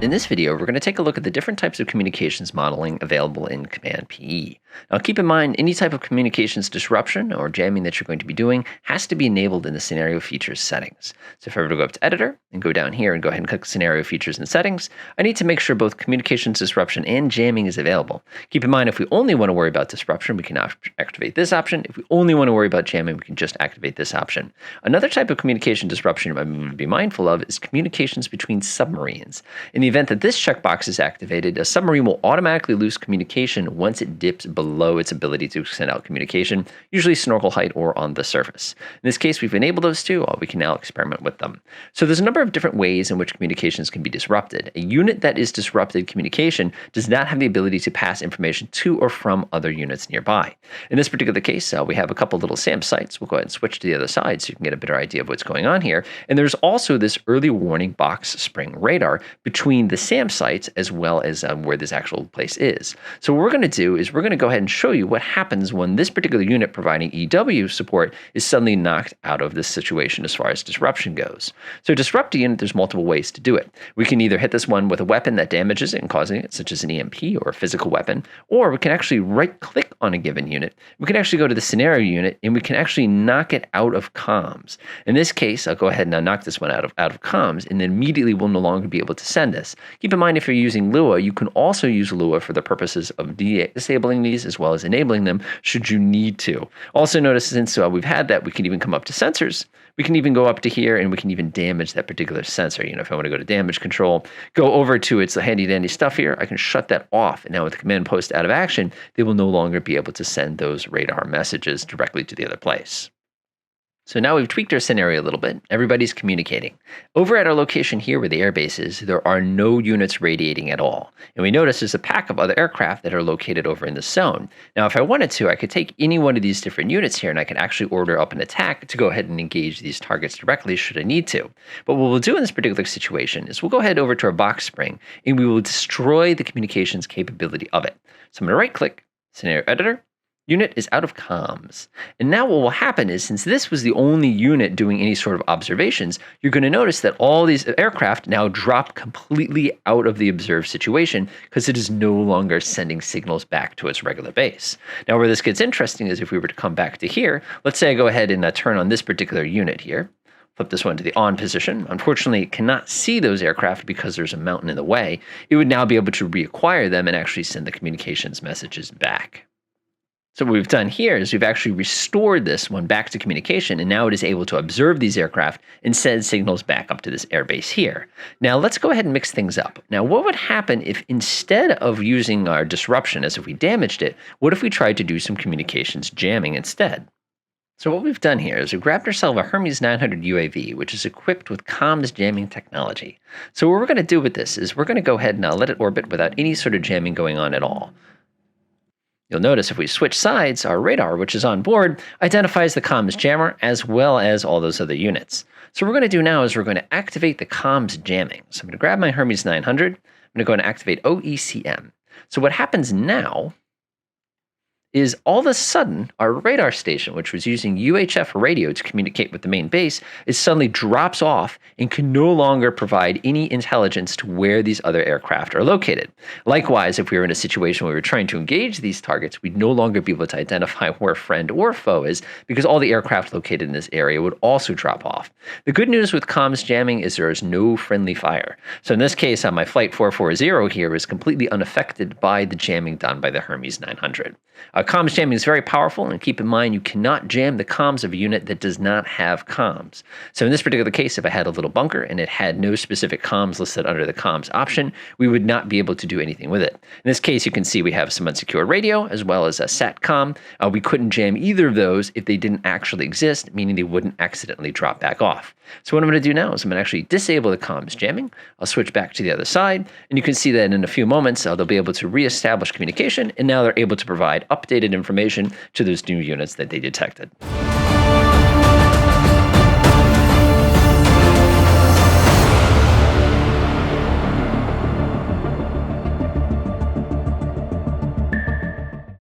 In this video, we're going to take a look at the different types of communications modeling available in Command PE. Now keep in mind, any type of communications disruption or jamming that you're going to be doing has to be enabled in the Scenario Features settings. So if I were to go up to Editor and go down here and go ahead and click Scenario Features and Settings, I need to make sure both communications disruption and jamming is available. Keep in mind, if we only want to worry about disruption, we can activate this option. If we only want to worry about jamming, we can just activate this option. Another type of communication disruption I'm going to be mindful of is communications between submarines. In the event that this checkbox is activated, a submarine will automatically lose communication once it dips below its ability to send out communication, usually snorkel height or on the surface. In this case, we've enabled those two. We can now experiment with them. So there's a number of different ways in which communications can be disrupted. A unit that is disrupted communication does not have the ability to pass information to or from other units nearby. In this particular case, we have a couple little SAM sites. We'll go ahead and switch to the other side so you can get a better idea of what's going on here. And there's also this early warning box spring radar between the SAM sites as well as where this actual place is. So what we're going to do is we're going to go ahead and show you what happens when this particular unit providing EW support is suddenly knocked out of this situation as far as disruption goes. So to disrupt a unit, there's multiple ways to do it. We can either hit this one with a weapon that damages it and causing it, such as an EMP or a physical weapon, or we can actually right-click on a given unit. We can actually go to the scenario unit and we can actually knock it out of comms. In this case, I'll go ahead and knock this one out of comms, and then immediately we'll no longer be able to send this. Keep in mind, if you're using Lua, you can also use Lua for the purposes of disabling these as well as enabling them should you need to. Also notice, since we've had that, we can even come up to sensors. We can even go up to here and we can even damage that particular sensor. If I want to go to damage control, go over to its handy dandy stuff here, I can shut that off. And now with the command post out of action, they will no longer be able to send those radar messages directly to the other place. So now we've tweaked our scenario a little bit. Everybody's communicating. Over at our location here where the airbase is, there are no units radiating at all. And we notice there's a pack of other aircraft that are located over in the zone. Now, if I wanted to, I could take any one of these different units here and I can actually order up an attack to go ahead and engage these targets directly should I need to. But what we'll do in this particular situation is we'll go ahead over to our box spring and we will destroy the communications capability of it. So I'm going to right click, Scenario Editor. Unit is out of comms. And now what will happen is, since this was the only unit doing any sort of observations, you're going to notice that all these aircraft now drop completely out of the observed situation because it is no longer sending signals back to its regular base. Now where this gets interesting is if we were to come back to here, let's say I go ahead and turn on this particular unit here. Flip this one to the on position. Unfortunately, it cannot see those aircraft because there's a mountain in the way. It would now be able to reacquire them and actually send the communications messages back. So what we've done here is we've actually restored this one back to communication, and now it is able to observe these aircraft and send signals back up to this airbase here. Now let's go ahead and mix things up. Now what would happen if instead of using our disruption as if we damaged it, what if we tried to do some communications jamming instead? So what we've done here is we've grabbed ourselves a Hermes 900 UAV, which is equipped with comms jamming technology. So what we're going to do with this is we're going to go ahead and let it orbit without any sort of jamming going on at all. You'll notice if we switch sides, our radar, which is on board, identifies the comms jammer as well as all those other units. So what we're going to do now is we're going to activate the comms jamming. So I'm going to grab my Hermes 900. I'm going to go and activate OECM. So what happens now is all of a sudden our radar station, which was using UHF radio to communicate with the main base, is suddenly drops off and can no longer provide any intelligence to where these other aircraft are located. Likewise, if we were in a situation where we were trying to engage these targets, we'd no longer be able to identify where friend or foe is because all the aircraft located in this area would also drop off. The good news with comms jamming is there is no friendly fire. So in this case, my Flight 440 here is completely unaffected by the jamming done by the Hermes 900. Comms jamming is very powerful, and keep in mind you cannot jam the comms of a unit that does not have comms. So in this particular case, if I had a little bunker and it had no specific comms listed under the comms option, we would not be able to do anything with it. In this case, you can see we have some unsecured radio as well as a SATCOM. We couldn't jam either of those if they didn't actually exist, meaning they wouldn't accidentally drop back off. So what I'm going to do now is I'm going to actually disable the comms jamming. I'll switch back to the other side, and you can see that in a few moments they'll be able to reestablish communication, and now they're able to provide updated information to those new units that they detected.